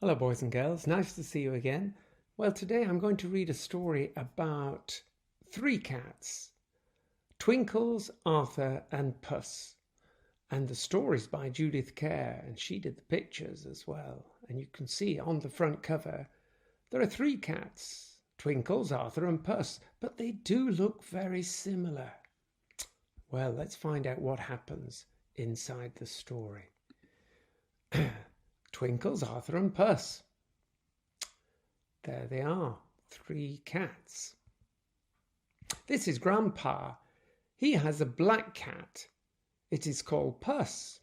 Hello boys and girls, nice to see you again. Well, today I'm going to read a story about three cats, Twinkles, Arthur and Puss. And the story's by Judith Kerr, and she did the pictures as well. And you can see on the front cover there are three cats, Twinkles, Arthur and Puss, but they do look very similar. Well, let's find out what happens inside the story. Twinkles, Arthur and Puss. There they are, three cats. This is Grandpa. He has a black cat. It is called Puss.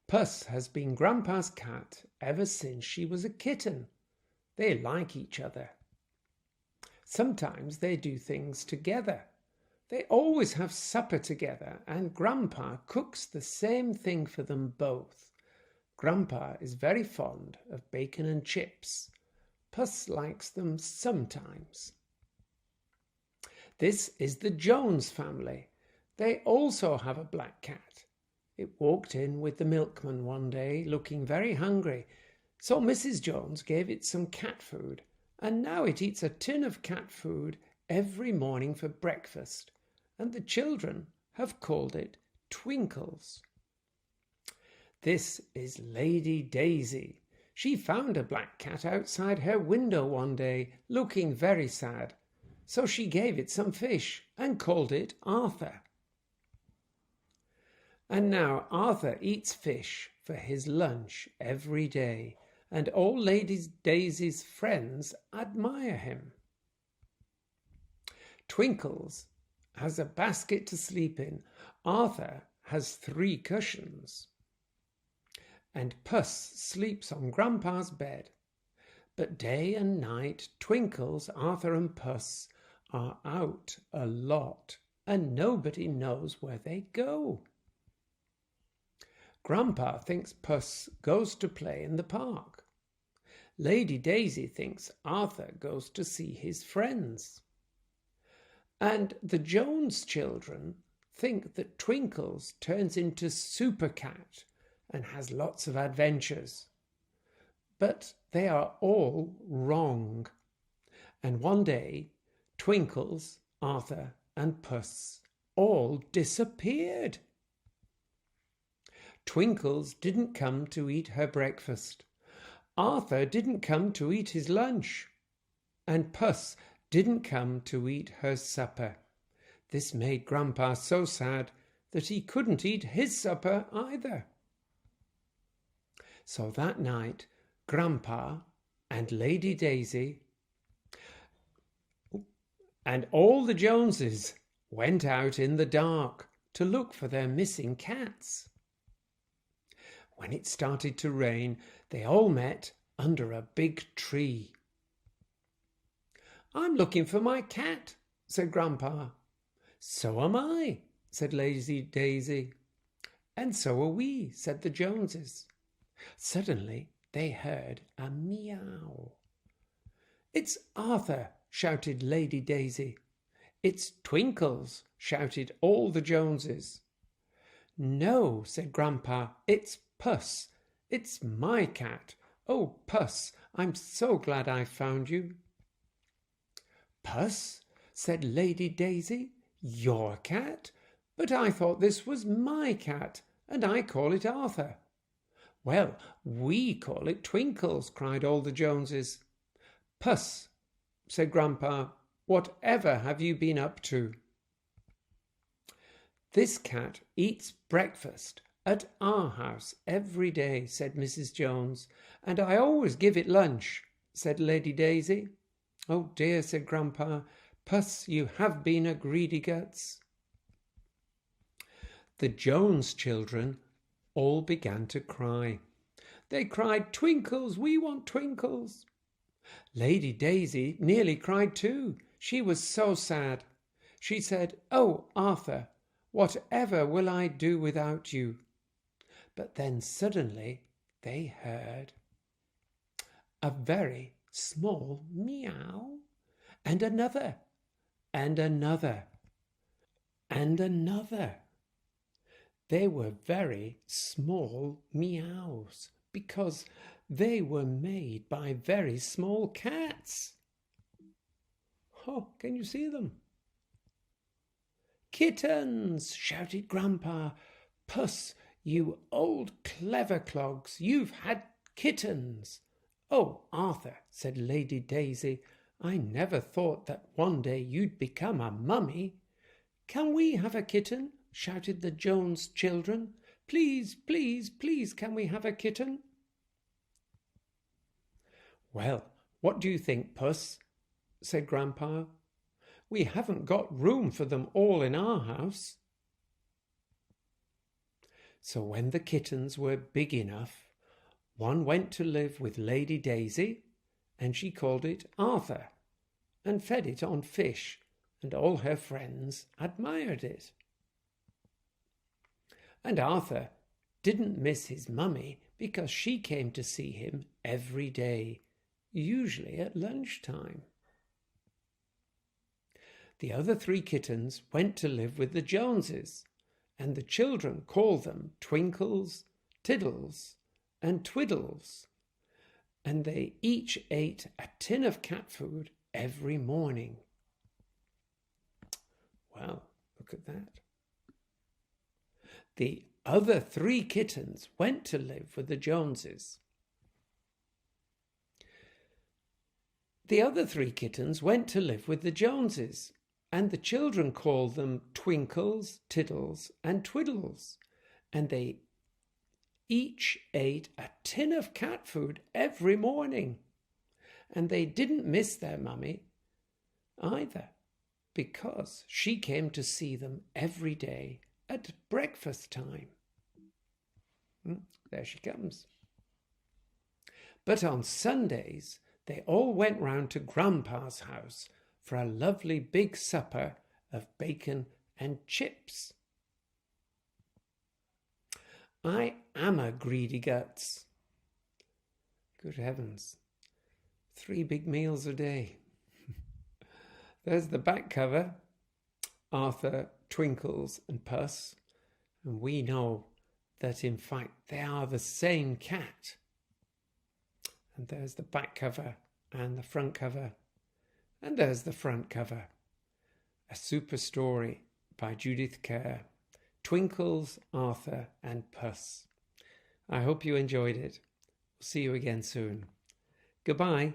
Puss has been Grandpa's cat ever since she was a kitten. They like each other. Sometimes they do things together. They always have supper together, and Grandpa cooks the same thing for them both. Grandpa is very fond of bacon and chips. Puss likes them sometimes. This is the Jones family. They also have a black cat. It walked in with the milkman one day looking very hungry, so Mrs. Jones gave it some cat food, and now it eats a tin of cat food every morning for breakfast, and the children have called it Twinkles. This is Lady Daisy. She found a black cat outside her window one day, looking very sad. So she gave it some fish and called it Arthur. And now Arthur eats fish for his lunch every day, and all Lady Daisy's friends admire him. Twinkles has a basket to sleep in. Arthur has 3 cushions. And Puss sleeps on Grandpa's bed. But day and night, Twinkles, Arthur and Puss are out a lot, and nobody knows where they go. Grandpa thinks Puss goes to play in the park. Lady Daisy thinks Arthur goes to see his friends. And the Jones children think that Twinkles turns into Super Cat and has lots of adventures. But they are all wrong. And one day, Twinkles, Arthur and Puss all disappeared. Twinkles didn't come to eat her breakfast. Arthur didn't come to eat his lunch. And Puss didn't come to eat her supper. This made Grandpa so sad that he couldn't eat his supper either. So that night, Grandpa and Lady Daisy and all the Joneses went out in the dark to look for their missing cats. When it started to rain, they all met under a big tree. "I'm looking for my cat," said Grandpa. "So am I," said Lady Daisy. "And so are we," said the Joneses. Suddenly they heard a meow. "It's Arthur," shouted Lady Daisy. "It's Twinkles," shouted all the Joneses. "No," said Grandpa, "it's Puss. It's my cat. Oh, Puss, I'm so glad I found you." "Puss," said Lady Daisy, "your cat? But I thought this was my cat, and I call it Arthur." "Well, we call it Twinkles," cried all the Joneses. "Puss," said Grandpa, "whatever have you been up to?" "This cat eats breakfast at our house every day," said Mrs. Jones, "and I always give it lunch," said Lady Daisy. "Oh dear," said Grandpa, "Puss, you have been a greedy guts." The Jones children all began to cry. They cried, "Twinkles, we want Twinkles." Lady Daisy nearly cried too. She was so sad. She said, "Oh, Arthur, whatever will I do without you?" But then suddenly they heard a very small meow, and another, and another, and another. They were very small meows because They were made by very small cats. Oh, can you see them? Kittens, shouted Grandpa. Puss, you old clever clogs, you've had kittens. Oh, Arthur, said Lady Daisy, I never thought that one day you'd become a mummy. Can we have a kitten? Shouted the Jones children. Please, please, please, can we have a kitten? Well, what do you think, Puss? Said Grandpa. We haven't got room for them all in our house. So when the kittens were big enough, one went to live with Lady Daisy, and she called it Arthur, and fed it on fish, and all her friends admired it. And Arthur didn't miss his mummy because she came to see him every day, usually at lunchtime. The other 3 kittens went to live with the Joneses, and the children called them Twinkles, Tiddles, and Twiddles, and they each ate a tin of cat food every morning. Well, look at that. The other 3 kittens went to live with the Joneses. The other 3 kittens went to live with the Joneses, and the children called them Twinkles, Tiddles, and Twiddles, and they each ate a tin of cat food every morning, and they didn't miss their mummy either, because she came to see them every day at breakfast time. There she comes. But on Sundays, they all went round to Grandpa's house for a lovely big supper of bacon and chips. I am a greedy guts. Good heavens. 3 big meals a day. There's the back cover. Arthur, Twinkles and Puss. And we know that in fact they are the same cat. And there's the back cover and the front cover. And there's the front cover. A super story by Judith Kerr. Twinkles, Arthur and Puss. I hope you enjoyed it. See you again soon. Goodbye.